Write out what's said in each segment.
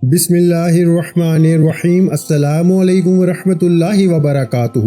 بسم اللہ الرحمن الرحیم۔ السلام علیکم ورحمۃ اللہ وبرکاتہ۔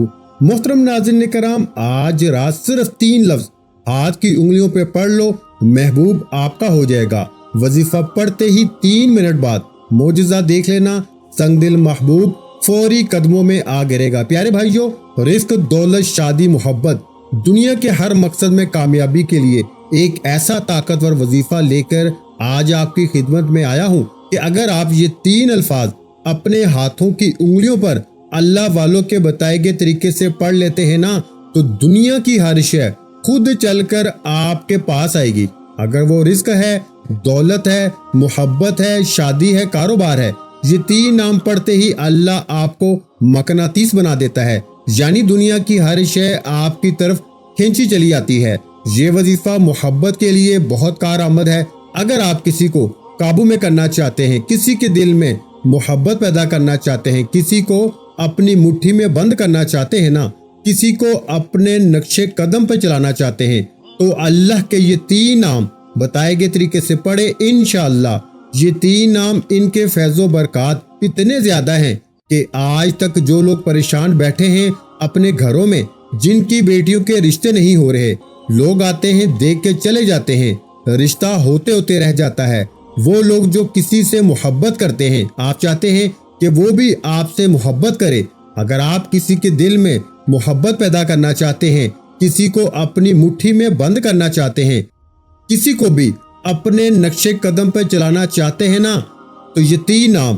محترم ناظرین کرام، آج رات صرف 3 لفظ ہاتھ کی انگلیوں پہ پڑھ لو، محبوب آپ کا ہو جائے گا۔ وظیفہ پڑھتے ہی 3 منٹ بعد معجزہ دیکھ لینا، سنگ دل محبوب فوری قدموں میں آ گرے گا۔ پیارے بھائیو، رزق، دولت، شادی، محبت، دنیا کے ہر مقصد میں کامیابی کے لیے ایک ایسا طاقتور وظیفہ لے کر آج آپ کی خدمت میں آیا ہوں کہ اگر آپ یہ 3 الفاظ اپنے ہاتھوں کی انگلیوں پر اللہ والوں کے بتائے گئے طریقے سے پڑھ لیتے ہیں نا، تو دنیا کی ہر شے خود چل کر آپ کے پاس آئے گی۔ اگر وہ رزق ہے، دولت ہے، محبت ہے، شادی ہے، کاروبار ہے، یہ 3 نام پڑھتے ہی اللہ آپ کو مقناطیس بنا دیتا ہے، یعنی دنیا کی ہر شے آپ کی طرف کھینچی چلی آتی ہے۔ یہ وظیفہ محبت کے لیے بہت کارآمد ہے۔ اگر آپ کسی کو قابو میں کرنا چاہتے ہیں، کسی کے دل میں محبت پیدا کرنا چاہتے ہیں، کسی کو اپنی مٹھی میں بند کرنا چاہتے ہیں نا، کسی کو اپنے نقش قدم پہ چلانا چاہتے ہیں، تو اللہ کے یہ 3 نام بتائے گئے طریقے سے پڑھے، انشاءاللہ یہ 3 نام، ان کے فیض و برکات اتنے زیادہ ہیں کہ آج تک جو لوگ پریشان بیٹھے ہیں اپنے گھروں میں، جن کی بیٹیوں کے رشتے نہیں ہو رہے، لوگ آتے ہیں دیکھ کے چلے جاتے ہیں، رشتہ ہوتے ہوتے رہ جاتا ہے، وہ لوگ جو کسی سے محبت کرتے ہیں، آپ چاہتے ہیں کہ وہ بھی آپ سے محبت کرے۔ اگر آپ کسی کے دل میں محبت پیدا کرنا چاہتے ہیں، کسی کو اپنی مٹھی میں بند کرنا چاہتے ہیں، کسی کو بھی اپنے نقش قدم پہ چلانا چاہتے ہیں نا، تو یہ 3 نام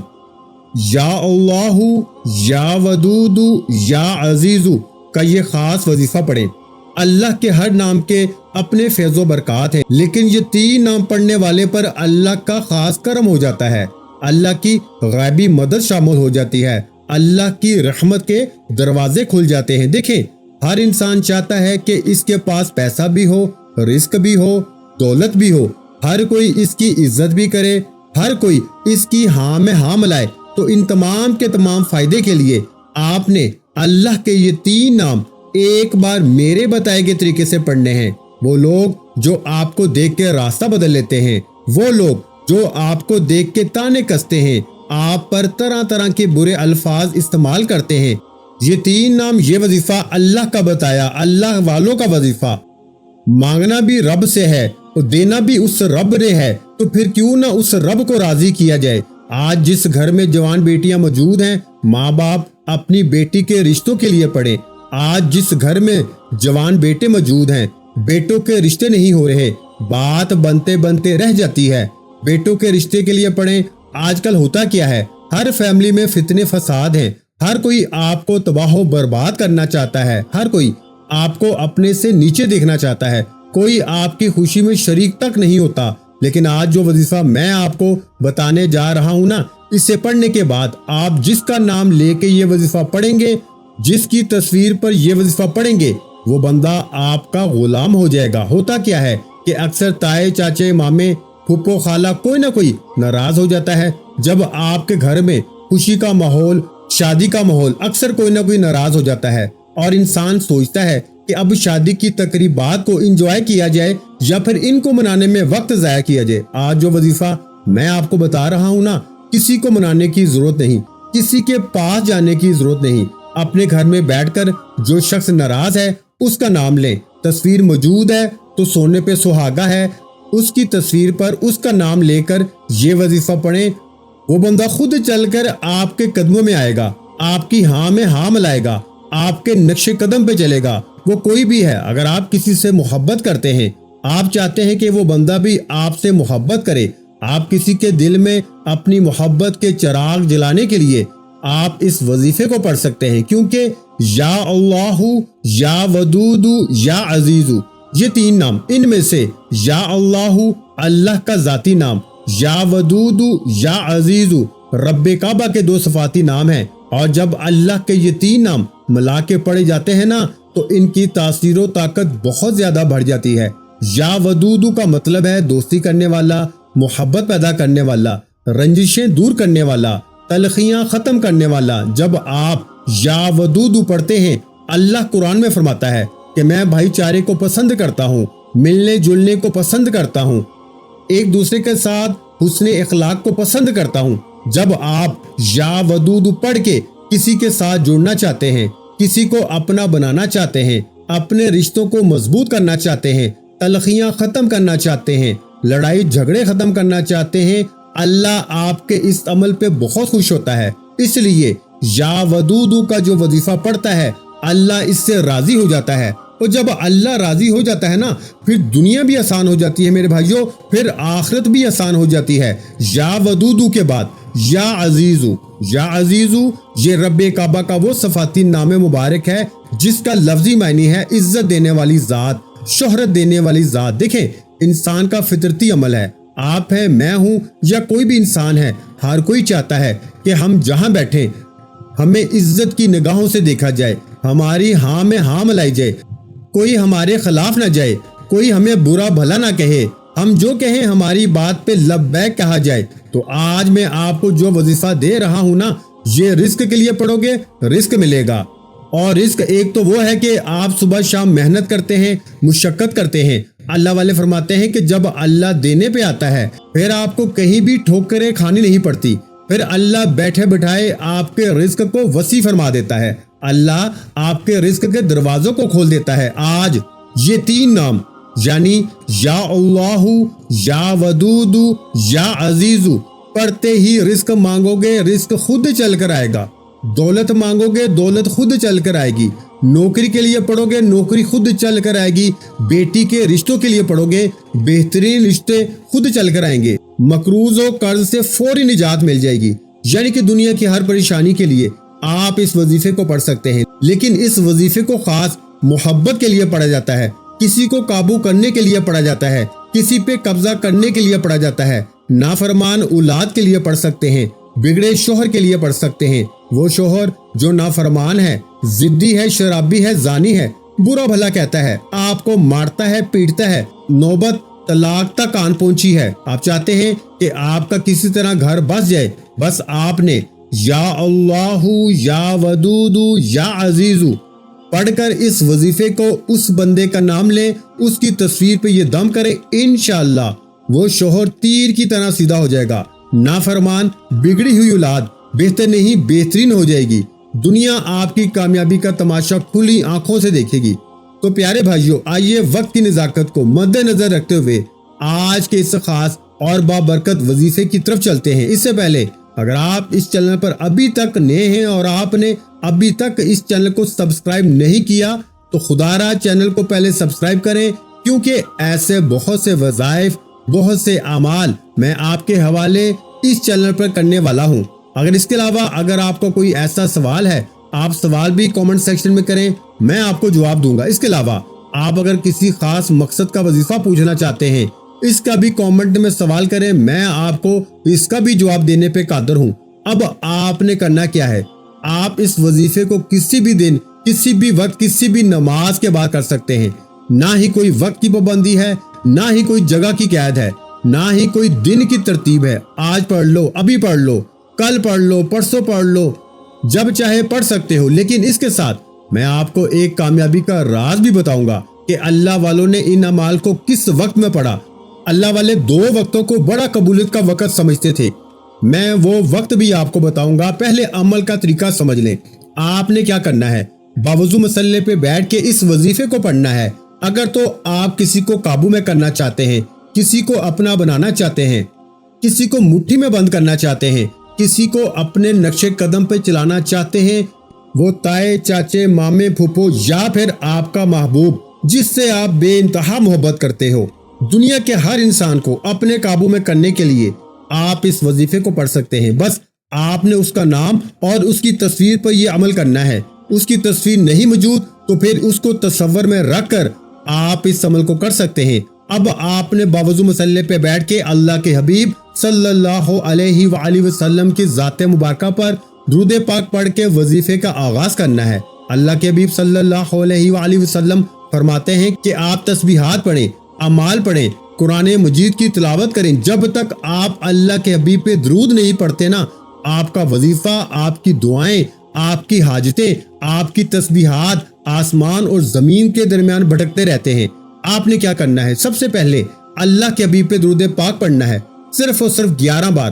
یا اللہ، یا ودود، یا عزیز کا یہ خاص وظیفہ پڑھیں۔ اللہ کے ہر نام کے اپنے فیض و برکات ہیں، لیکن یہ 3 نام پڑھنے والے پر اللہ کا خاص کرم ہو جاتا ہے، اللہ کی غیبی مدد شامل ہو جاتی ہے، اللہ کی رحمت کے دروازے کھل جاتے ہیں۔ دیکھیں، ہر انسان چاہتا ہے کہ اس کے پاس پیسہ بھی ہو، رزق بھی ہو، دولت بھی ہو، ہر کوئی اس کی عزت بھی کرے، ہر کوئی اس کی ہاں میں ہاں ملائے۔ تو ان تمام کے تمام فائدے کے لیے آپ نے اللہ کے یہ 3 نام ایک بار میرے بتائے گئے طریقے سے پڑھنے ہیں۔ وہ لوگ جو آپ کو دیکھ کے راستہ بدل لیتے ہیں، وہ لوگ جو آپ کو دیکھ کے تانے کستے ہیں، آپ پر طرح طرح کے برے الفاظ استعمال کرتے ہیں، یہ 3 نام، یہ وظیفہ اللہ کا بتایا، اللہ والوں کا وظیفہ۔ مانگنا بھی رب سے ہے اور دینا بھی اس رب نے ہے، تو پھر کیوں نہ اس رب کو راضی کیا جائے۔ آج جس گھر میں جوان بیٹیاں موجود ہیں، ماں باپ اپنی بیٹی کے رشتوں کے لیے پڑھیں۔ آج جس گھر میں جوان بیٹے موجود ہیں، بیٹوں کے رشتے نہیں ہو رہے، بات بنتے بنتے رہ جاتی ہے، بیٹوں کے رشتے کے لیے پڑھیں۔ آج کل ہوتا کیا ہے، ہر فیملی میں فتنے فساد ہیں، ہر کوئی آپ کو تباہ و برباد کرنا چاہتا ہے، ہر کوئی آپ کو اپنے سے نیچے دیکھنا چاہتا ہے، کوئی آپ کی خوشی میں شریک تک نہیں ہوتا۔ لیکن آج جو وظیفہ میں آپ کو بتانے جا رہا ہوں نا، اسے پڑھنے کے بعد آپ جس کا نام لے کے یہ وظیفہ پڑھیں گے، جس کی تصویر پر یہ وظیفہ پڑھیں گے، وہ بندہ آپ کا غلام ہو جائے گا۔ ہوتا کیا ہے کہ اکثر تائے، چاچے، مامے، پھپھو، خالہ، کوئی نہ کوئی ناراض ہو جاتا ہے جب آپ کے گھر میں خوشی کا ماحول، شادی کا ماحول، اکثر کوئی نہ کوئی ناراض ہو جاتا ہے، اور انسان سوچتا ہے کہ اب شادی کی تقریبات کو انجوائے کیا جائے یا پھر ان کو منانے میں وقت ضائع کیا جائے۔ آج جو وظیفہ میں آپ کو بتا رہا ہوں نا، کسی کو منانے کی ضرورت نہیں، کسی کے پاس جانے کی ضرورت نہیں، اپنے گھر میں بیٹھ کر جو شخص ناراض ہے اس کا نام لیں، تصویر موجود ہے تو سونے پہ سہاگا ہے، اس کی تصویر پر اس کا نام لے کر یہ وظیفہ پڑھیں، وہ بندہ خود چل کر آپ کے قدموں میں آئے گا، آپ کی ہاں میں ہاں ملائے گا، آپ کے نقش قدم پہ چلے گا۔ وہ کوئی بھی ہے، اگر آپ کسی سے محبت کرتے ہیں، آپ چاہتے ہیں کہ وہ بندہ بھی آپ سے محبت کرے، آپ کسی کے دل میں اپنی محبت کے چراغ جلانے کے لیے آپ اس وظیفے کو پڑھ سکتے ہیں، کیونکہ یا اللہ، یا ودود، یا عزیز، یہ 3 نام، ان میں سے یا اللہ اللہ کا ذاتی نام، یا ودود، یا عزیز رب کعبہ کے 2 صفاتی نام ہیں، اور جب اللہ کے یہ 3 نام ملا کے پڑھے جاتے ہیں نا، تو ان کی تاثیر و طاقت بہت زیادہ بڑھ جاتی ہے۔ یا ودود کا مطلب ہے دوستی کرنے والا، محبت پیدا کرنے والا، رنجشیں دور کرنے والا، تلخیاں ختم کرنے والا۔ جب آپ یا ودود پڑھتے ہیں، اللہ قرآن میں فرماتا ہے کہ میں بھائی چارے کو پسند کرتا ہوں، ملنے جلنے کو پسند کرتا ہوں، ایک دوسرے کے ساتھ حسن اخلاق کو پسند کرتا ہوں۔ جب آپ یا ودود پڑھ کے کسی کے ساتھ جڑنا چاہتے ہیں، کسی کو اپنا بنانا چاہتے ہیں، اپنے رشتوں کو مضبوط کرنا چاہتے ہیں، تلخیاں ختم کرنا چاہتے ہیں، لڑائی جھگڑے ختم کرنا چاہتے ہیں، اللہ آپ کے اس عمل پہ بہت خوش ہوتا ہے۔ اس لیے یا ودود کا جو وظیفہ پڑھتا ہے اللہ اس سے راضی ہو جاتا ہے، اور جب اللہ راضی ہو جاتا ہے نا، پھر دنیا بھی آسان ہو جاتی ہے میرے بھائیوں، پھر آخرت بھی آسان ہو جاتی ہے۔ یا ودود کے بعد یا عزیزو، یا عزیزو یہ رب کعبہ کا وہ صفاتی نام مبارک ہے جس کا لفظی معنی ہے عزت دینے والی ذات، شہرت دینے والی ذات۔ دیکھیں، انسان کا فطرتی عمل ہے، آپ ہیں، میں ہوں، یا کوئی بھی انسان ہے، ہر کوئی چاہتا ہے کہ ہم جہاں بیٹھیں ہمیں عزت کی نگاہوں سے دیکھا جائے، ہماری ہاں میں ہاں ملائی جائے، کوئی ہمارے خلاف نہ جائے، کوئی ہمیں برا بھلا نہ کہے، ہم جو کہیں ہماری بات پہ لبیک کہا جائے۔ تو آج میں آپ کو جو وظیفہ دے رہا ہوں نا، یہ رزق کے لیے پڑھو گے، رزق ملے گا۔ اور رزق ایک تو وہ ہے کہ آپ صبح شام محنت کرتے ہیں، مشقت کرتے ہیں۔ اللہ والے فرماتے ہیں کہ جب اللہ دینے پہ آتا ہے پھر آپ کو کہیں بھی ٹھوکریں کھانی نہیں پڑتی، پھر اللہ بیٹھے بٹھائے آپ کے رزق کو وسیع فرما دیتا ہے، اللہ آپ کے رزق کے دروازوں کو کھول دیتا ہے۔ آج یہ تین نام یعنی یا اللہ، یا ودود، یا عزیز پڑھتے ہی رزق مانگو گے، رزق خود چل کر آئے گا۔ دولت مانگو گے، دولت خود چل کر آئے گی۔ نوکری کے لیے پڑھو گے، نوکری خود چل کر آئے گی۔ بیٹی کے رشتوں کے لیے پڑھو گے، بہترین رشتے خود چل کر آئیں گے۔ مقروض و قرض سے فوری نجات مل جائے گی۔ یعنی کہ دنیا کی ہر پریشانی کے لیے آپ اس وظیفے کو پڑھ سکتے ہیں، لیکن اس وظیفے کو خاص محبت کے لیے پڑھا جاتا ہے، کسی کو قابو کرنے کے لیے پڑھا جاتا ہے، کسی پہ قبضہ کرنے کے لیے پڑھا جاتا ہے۔ نافرمان اولاد کے لیے پڑھ سکتے ہیں، بگڑے شوہر کے لیے پڑھ سکتے ہیں، وہ شوہر جو نافرمان ہے، ضدی ہے، شرابی ہے، زانی ہے، برا بھلا کہتا ہے، آپ کو مارتا ہے، پیٹتا ہے، نوبت طلاق تک آن پہنچی ہے، آپ چاہتے ہیں کہ آپ کا کسی طرح گھر بس جائے، بس آپ نے یا اللہ، یا ودود، یا عزیز پڑھ کر اس وظیفے کو اس بندے کا نام لیں، اس کی تصویر پہ یہ دم کریں، انشاءاللہ وہ شوہر تیر کی طرح سیدھا ہو جائے گا۔ نافرمان بگڑی ہوئی اولاد بہتر نہیں بہترین ہو جائے گی۔ دنیا آپ کی کامیابی کا تماشا کھلی آنکھوں سے دیکھے گی۔ تو پیارے بھائیوں، آئیے وقت کی نزاکت کو مد نظر رکھتے ہوئے آج کے اس خاص اور بابرکت وظیفے کی طرف چلتے ہیں۔ اس سے پہلے اگر آپ اس چینل پر ابھی تک نئے ہیں اور آپ نے ابھی تک اس چینل کو سبسکرائب نہیں کیا تو خدا را چینل کو پہلے سبسکرائب کریں، کیونکہ ایسے بہت سے وظائف، بہت سے اعمال میں آپ کے حوالے اس چینل پر کرنے والا ہوں۔ اگر اس کے علاوہ اگر آپ کو کوئی ایسا سوال ہے، آپ سوال بھی کامنٹ سیکشن میں کریں، میں آپ کو جواب دوں گا۔ اس کے علاوہ آپ اگر کسی خاص مقصد کا وظیفہ پوچھنا چاہتے ہیں، اس کا بھی کامنٹ میں سوال کریں، میں آپ کو اس کا بھی جواب دینے پہ قادر ہوں۔ اب آپ نے کرنا کیا ہے، آپ اس وظیفے کو کسی بھی دن، کسی بھی وقت، کسی بھی نماز کے بعد کر سکتے ہیں۔ نہ ہی کوئی وقت کی پابندی ہے، نہ ہی کوئی جگہ کی قید ہے، نہ ہی کوئی دن کی ترتیب ہے۔ آج پڑھ لو، ابھی پڑھ لو، کل پڑھ لو، پرسوں پڑھ لو، جب چاہے پڑھ سکتے ہو۔ لیکن اس کے ساتھ میں آپ کو ایک کامیابی کا راز بھی بتاؤں گا کہ اللہ والوں نے ان اعمال کو کس وقت میں پڑھا۔ اللہ والے 2 وقتوں کو بڑا قبولیت کا وقت سمجھتے تھے، میں وہ وقت بھی آپ کو بتاؤں گا۔ پہلے عمل کا طریقہ سمجھ لیں۔ آپ نے کیا کرنا ہے، باوضو مسلح پہ بیٹھ کے اس وظیفے کو پڑھنا ہے۔ اگر تو آپ کسی کو قابو میں کرنا چاہتے ہیں، کسی کو اپنا بنانا چاہتے ہیں، کسی کو مٹھی میں بند کرنا چاہتے ہیں، کسی کو اپنے نقش قدم پہ چلانا چاہتے ہیں، وہ تائے، چاچے، مامے، پھوپھو، یا پھر آپ کا محبوب جس سے آپ بے انتہا محبت کرتے ہو، دنیا کے ہر انسان کو اپنے قابو میں کرنے کے لیے آپ اس وظیفے کو پڑھ سکتے ہیں۔ بس آپ نے اس کا نام اور اس کی تصویر پر یہ عمل کرنا ہے۔ اس کی تصویر نہیں موجود تو پھر اس کو تصور میں رکھ کر آپ اس عمل کو کر سکتے ہیں۔ اب آپ نے باوضو مسلح پہ بیٹھ کے اللہ کے حبیب صلی اللہ علیہ وآلہ وسلم کی ذات مبارکہ پر درود پاک پڑھ کے وظیفے کا آغاز کرنا ہے۔ اللہ کے حبیب صلی اللہ علیہ وآلہ وسلم فرماتے ہیں کہ آپ تسبیحات پڑھیں، اعمال پڑھیں، قرآن مجید کی تلاوت کریں۔ جب تک آپ اللہ کے حبیب پہ درود نہیں پڑھتے نا، آپ کا وظیفہ، آپ کی دعائیں، آپ کی حاجتیں، آپ کی تسبیحات آسمان اور زمین کے درمیان بھٹکتے رہتے ہیں۔ آپ نے کیا کرنا ہے، سب سے پہلے اللہ کے حبیب پہ درود پاک پڑھنا ہے، صرف اور صرف 11 بار۔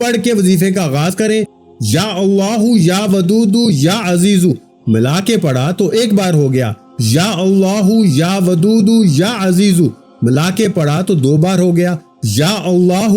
پڑھ کے وظیفے کا آغاز کریں۔ یا اللہ یا ودود یا عزیز ملا کے پڑھا تو ایک بار ہو گیا، یا اللہ یا ودود یا عزیز ملا کے پڑھا تو 2 بار ہو گیا، یا اللہ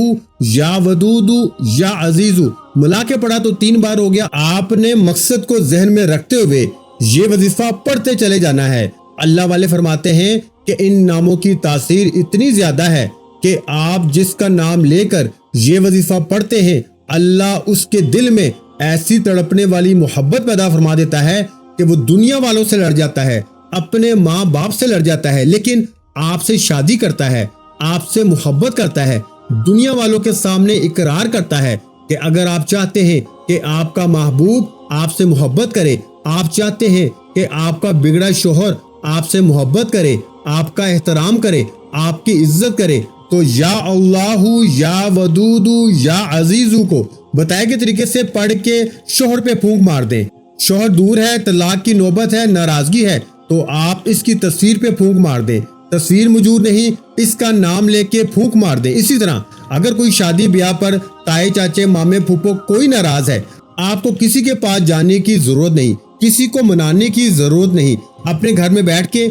یا ودود یا عزیز ملا کے پڑھا تو 3 بار ہو گیا۔ آپ نے مقصد کو ذہن میں رکھتے ہوئے یہ وظیفہ پڑھتے چلے جانا ہے۔ اللہ والے فرماتے ہیں کہ ان ناموں کی تاثیر اتنی زیادہ ہے کہ آپ جس کا نام لے کر یہ وظیفہ پڑھتے ہیں، اللہ اس کے دل میں ایسی تڑپنے والی محبت پیدا فرما دیتا ہے کہ وہ دنیا والوں سے لڑ جاتا ہے، اپنے ماں باپ سے لڑ جاتا ہے، لیکن آپ سے شادی کرتا ہے، آپ سے محبت کرتا ہے، دنیا والوں کے سامنے اقرار کرتا ہے کہ اگر آپ چاہتے ہیں کہ آپ کا محبوب آپ سے محبت کرے، آپ چاہتے ہیں کہ آپ کا بگڑا شوہر آپ سے محبت کرے، آپ کا احترام کرے، آپ کی عزت کرے، تو یا اللہ یا ودود یا عزیز کو بتائے گئے طریقے سے پڑھ کے شوہر پہ پھونک مار دیں۔ شوہر دور ہے، طلاق کی نوبت ہے، ناراضگی ہے، تو آپ اس کی تصویر پہ پھونک مار دیں۔ تصویر موجود نہیں، اس کا نام لے کے پھونک مار دیں۔ اسی طرح اگر کوئی شادی بیاہ پر تائے چاچے مامے پھوپھو کوئی ناراض ہے، آپ کو کسی کے پاس جانے کی ضرورت نہیں، کسی کو منانے کی ضرورت نہیں، اپنے گھر میں بیٹھ کے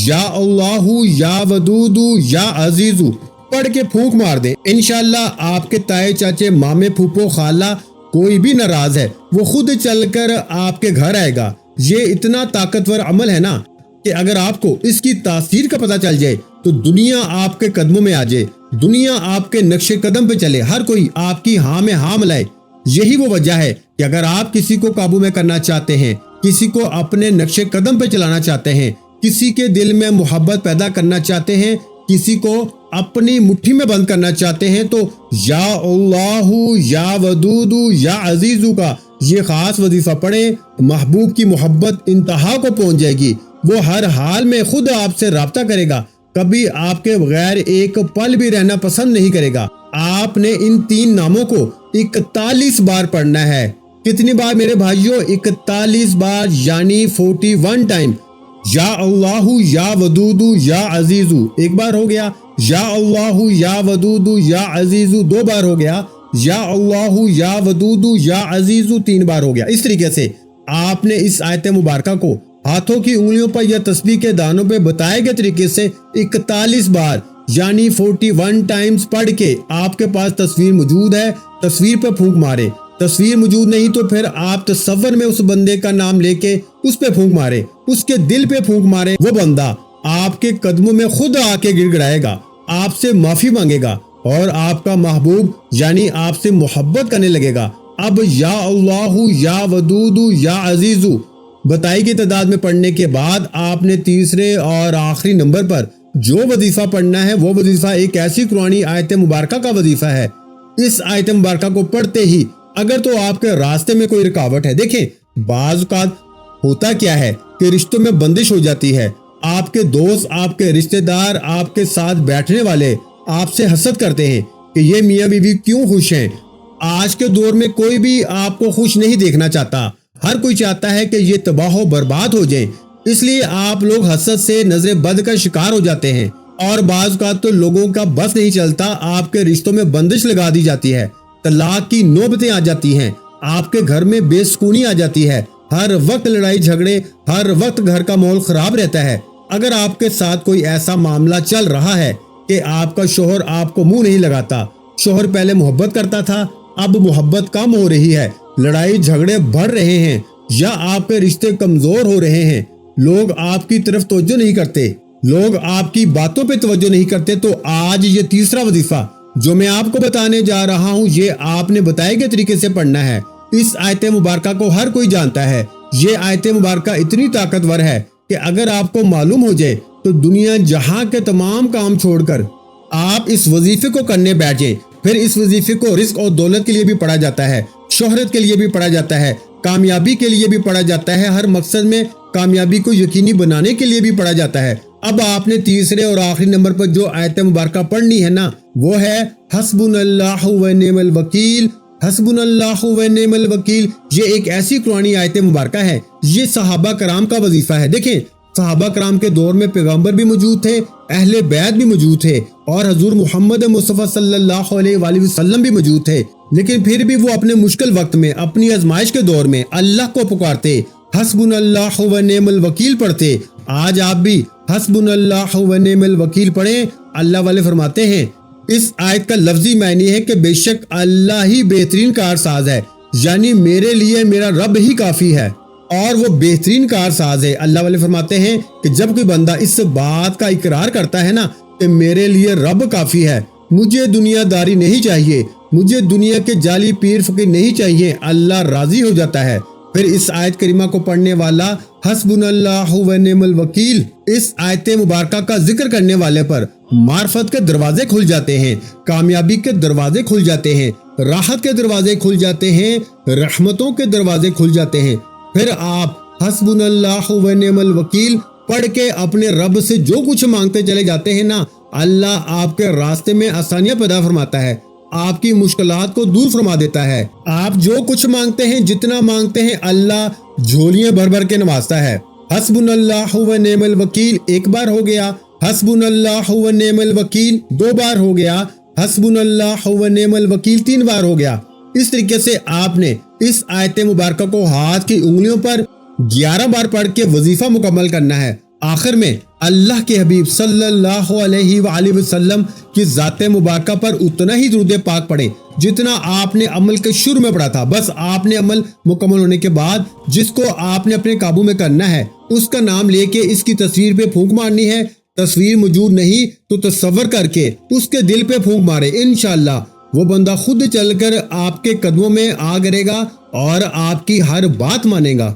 یا اللہ یا ودود یا عزیز پڑھ کے پھونک مار دیں۔ انشاءاللہ آپ کے تائے چاچے مامے پھوپھو خالہ کوئی بھی ناراض ہے، وہ خود چل کر آپ کے گھر آئے گا۔ یہ اتنا طاقتور عمل ہے نا کہ اگر آپ کو اس کی تاثیر کا پتہ چل جائے تو دنیا آپ کے قدموں میں آ جائے، دنیا آپ کے نقش قدم پہ چلے، ہر کوئی آپ کی ہاں میں ہاں ملائے۔ یہی وہ وجہ ہے کہ اگر آپ کسی کو قابو میں کرنا چاہتے ہیں، کسی کو اپنے نقش قدم پہ چلانا چاہتے ہیں، کسی کے دل میں محبت پیدا کرنا چاہتے ہیں، کسی کو اپنی مٹھی میں بند کرنا چاہتے ہیں، تو یا اللہ یا ودود یا عزیز کا یہ خاص وظیفہ پڑھیں۔ محبوب کی محبت انتہا کو پہنچ جائے گی، وہ ہر حال میں خود آپ سے رابطہ کرے گا، کبھی آپ کے بغیر ایک پل بھی رہنا پسند نہیں کرے گا۔ آپ نے ان 3 ناموں کو 41 بار پڑھنا ہے۔ کتنی بار میرے بھائیوں؟ 41 بار، یعنی 41 ٹائم۔ یا اللہ یا ودود یا عزیز ایک بار ہو گیا، یا اللہ یا ودود یا عزیز 2 بار ہو گیا، یا اللہ یا ودود یا عزیز 3 بار ہو گیا۔ اس طریقے سے آپ نے اس آیت مبارکہ کو ہاتھوں کی انگلیوں پر یا تسبیح کے دانوں پہ بتائے گئے طریقے سے 41 بار یعنی 41 ٹائمز پڑھ کے آپ کے پاس تصویر موجود ہے، تصویر پہ پھونک مارے۔ تصویر موجود نہیں تو پھر آپ تصور میں اس بندے کا نام لے کے اس پہ پھونک مارے، اس کے دل پہ پھونک مارے۔ وہ بندہ آپ کے قدموں میں خود آ کے گڑ گڑائے گا، آپ سے معافی مانگے گا اور آپ کا محبوب یعنی آپ سے محبت کرنے لگے گا۔ اب یا اللہ یا ودود یا عزیز بتائی گئی تعداد میں پڑھنے کے بعد آپ نے تیسرے اور آخری نمبر پر جو وظیفہ پڑھنا ہے وہ وظیفہ ایک ایسی قرآنی آیت مبارکہ کا وظیفہ ہے۔ اس آیت مبارکہ کو پڑھتے ہی اگر تو آپ کے راستے میں کوئی رکاوٹ ہے، دیکھیں بعض اوقات ہوتا کیا ہے کہ رشتوں میں بندش ہو جاتی ہے، آپ کے دوست، آپ کے رشتہ دار، آپ کے ساتھ بیٹھنے والے آپ سے حسد کرتے ہیں کہ یہ میاں بیوی کیوں خوش ہیں۔ آج کے دور میں کوئی بھی آپ کو خوش نہیں دیکھنا چاہتا، ہر کوئی چاہتا ہے کہ یہ تباہ و برباد ہو جائیں، اس لیے آپ لوگ حسد سے نظر بد کا شکار ہو جاتے ہیں، اور بعض اوقات تو لوگوں کا بس نہیں چلتا، آپ کے رشتوں میں بندش لگا دی جاتی ہے، طلاق کی نوبتیں آ جاتی ہیں، آپ کے گھر میں بے سکونی آ جاتی ہے، ہر وقت لڑائی جھگڑے، ہر وقت گھر کا ماحول خراب رہتا ہے۔ اگر آپ کے ساتھ کوئی ایسا معاملہ چل رہا ہے کہ آپ کا شوہر آپ کو منہ نہیں لگاتا، شوہر پہلے محبت کرتا تھا اب محبت کم ہو رہی ہے، لڑائی جھگڑے بڑھ رہے ہیں، یا آپ کے رشتے کمزور ہو رہے ہیں، لوگ آپ کی طرف توجہ نہیں کرتے، لوگ آپ کی باتوں پہ توجہ نہیں کرتے، تو آج یہ تیسرا وظیفہ جو میں آپ کو بتانے جا رہا ہوں یہ آپ نے بتائے گئے طریقے سے پڑھنا ہے۔ اس آیت مبارکہ کو ہر کوئی جانتا ہے، یہ آیت مبارکہ اتنی طاقتور ہے کہ اگر آپ کو معلوم ہو جائے تو دنیا جہاں کے تمام کام چھوڑ کر آپ اس وظیفے کو کرنے بیٹھ جائیں۔ پھر اس وظیفے کو رزق اور دولت کے لیے بھی پڑھا جاتا ہے، شہرت کے لیے بھی پڑھا جاتا ہے، کامیابی کے لیے بھی پڑھا جاتا ہے، ہر مقصد میں کامیابی کو یقینی بنانے کے لیے بھی پڑھا جاتا ہے۔ اب آپ نے تیسرے اور آخری نمبر پر جو آیت مبارکہ پڑھنی ہے نا، وہ ہے حسبنا اللہ و نعم الوکیل، حسبنا اللہ و نعم الوکیل۔ یہ ایک ایسی قرآنی آیت مبارکہ ہے، یہ صحابہ کرام کا وظیفہ ہے۔ دیکھیں صحابہ کرام کے دور میں پیغمبر بھی موجود تھے، اہل بیت بھی موجود تھے اور حضور محمد مصطفیٰ صلی اللہ علیہ وآلہ وسلم بھی موجود تھے، لیکن پھر بھی وہ اپنے مشکل وقت میں، اپنی آزمائش کے دور میں اللہ کو پکارتے، حسبنا اللہ و نعم الوکیل پڑھتے۔ آج آپ بھی حسبنا اللہ و نعم الوکیل پڑھیں۔ اللہ والے فرماتے ہیں، اس آیت کا لفظی معنی ہے کہ بے شک اللہ ہی بہترین کارساز ہے، یعنی میرے لیے میرا رب ہی کافی ہے اور وہ بہترین کارساز ہے۔ اللہ والے فرماتے ہیں کہ جب کوئی بندہ اس بات کا اقرار کرتا ہے نا کہ میرے لیے رب کافی ہے، مجھے دنیا داری نہیں چاہیے، مجھے دنیا کے جعلی پیر فقیر نہیں چاہیے، اللہ راضی ہو جاتا ہے۔ پھر اس آیت کریمہ کو پڑھنے والا حسبنا اللہ و نعم الوکیل، اس آیت مبارکہ کا ذکر کرنے والے پر معرفت کے دروازے کھل جاتے ہیں، کامیابی کے دروازے کھل جاتے ہیں، راحت کے دروازے کھل جاتے ہیں، رحمتوں کے دروازے کھل جاتے ہیں۔ پھر آپ حسبنا اللہ و نعم الوکیل پڑھ کے اپنے رب سے جو کچھ مانگتے چلے جاتے ہیں نا، اللہ آپ کے راستے میں آسانیاں پیدا فرماتا ہے، آپ کی مشکلات کو دور فرما دیتا ہے۔ آپ جو کچھ مانگتے ہیں، جتنا مانگتے ہیں، اللہ جھولیاں بھر بھر کے نوازتا ہے۔ حسبنا اللہ و نعم الوکیل ایک بار ہو گیا، حسبنا اللہ و نعم الوکیل دو بار ہو گیا، حسبنا اللہ و نعم الوکیل تین بار ہو گیا۔ اس طریقے سے آپ نے اس آیت مبارکہ کو ہاتھ کی انگلیوں پر 11 بار پڑھ کے وظیفہ مکمل کرنا ہے۔ آخر میں اللہ کے حبیب صلی اللہ علیہ وآلہ وسلم کی ذات مبارکہ پر اتنا ہی درود پاک پڑھیں جتنا آپ نے عمل کے شروع میں پڑھا تھا۔ بس آپ نے عمل مکمل ہونے کے بعد جس کو آپ نے اپنے قابو میں کرنا ہے، اس کا نام لے کے اس کی تصویر پہ پھونک مارنی ہے۔ تصویر موجود نہیں تو تصور کر کے اس کے دل پہ پھونک مارے، انشاءاللہ وہ بندہ خود چل کر آپ کے قدموں میں آ گرے گا اور آپ کی ہر بات مانے گا۔